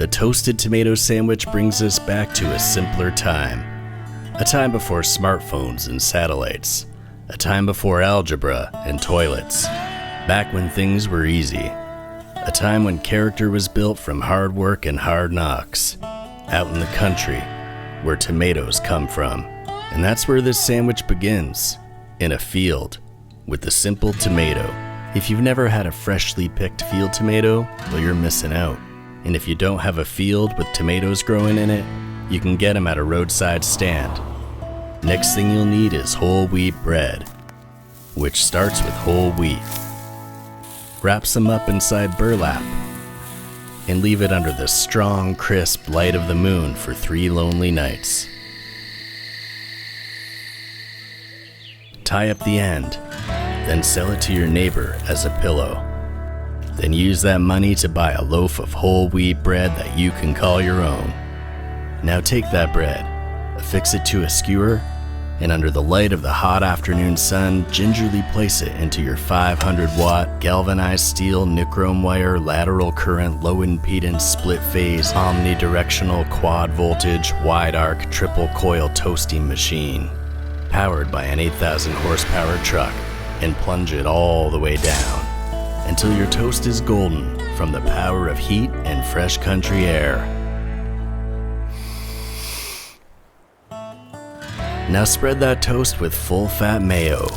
The toasted tomato sandwich brings us back to a simpler time. A time before smartphones and satellites. A time before algebra and toilets. Back when things were easy. A time when character was built from hard work and hard knocks. Out in the country, where tomatoes come from. And that's where this sandwich begins. In a field, with the simple tomato. If you've never had a freshly picked field tomato, well, you're missing out. And if you don't have a field with tomatoes growing in it, you can get them at a roadside stand. Next thing you'll need is whole wheat bread, which starts with whole wheat. Wrap some up inside burlap and leave it under the strong, crisp light of the moon for 3 lonely nights. Tie up the end, then sell it to your neighbor as a pillow. Then use that money to buy a loaf of whole wheat bread that you can call your own. Now take that bread, affix it to a skewer, and under the light of the hot afternoon sun, gingerly place it into your 500-watt galvanized steel nichrome wire lateral current low impedance split phase omnidirectional quad voltage wide arc triple coil toasting machine, powered by an 8,000 horsepower truck, and plunge it all the way down until your toast is golden from the power of heat and fresh country air. Now spread that toast with full-fat mayo,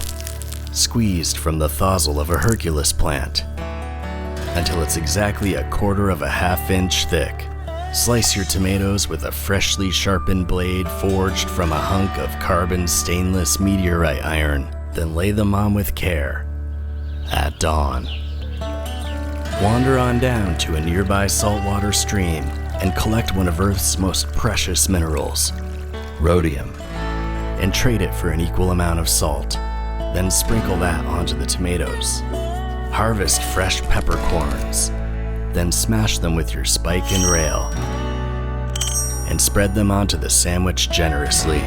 squeezed from the thozzle of a Hercules plant, until it's exactly 1/4 1/2 inch thick. Slice your tomatoes with a freshly sharpened blade forged from a hunk of carbon stainless meteorite iron, then lay them on with care. At dawn, wander on down to a nearby saltwater stream and collect one of Earth's most precious minerals, rhodium, and trade it for an equal amount of salt. Then sprinkle that onto the tomatoes. Harvest fresh peppercorns, then smash them with your spike and rail, and spread them onto the sandwich generously.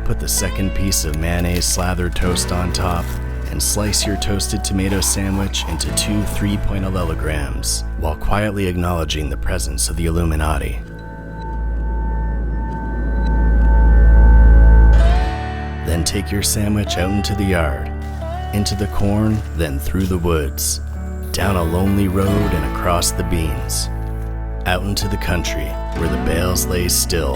Put the second piece of mayonnaise slathered toast on top, and slice your toasted tomato sandwich into 2 3.0 while quietly acknowledging the presence of the Illuminati. Then take your sandwich out into the yard, into the corn, then through the woods, down a lonely road and across the beans, out into the country where the bales lay still,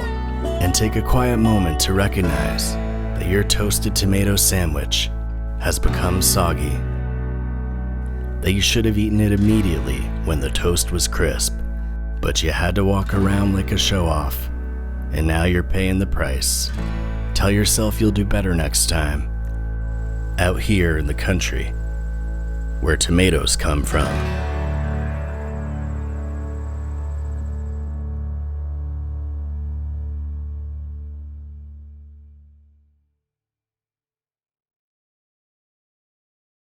and take a quiet moment to recognize that your toasted tomato sandwich has become soggy, that you should have eaten it immediately when the toast was crisp, but you had to walk around like a show-off, and now you're paying the price. Tell yourself you'll do better next time. Out here in the country, where tomatoes come from.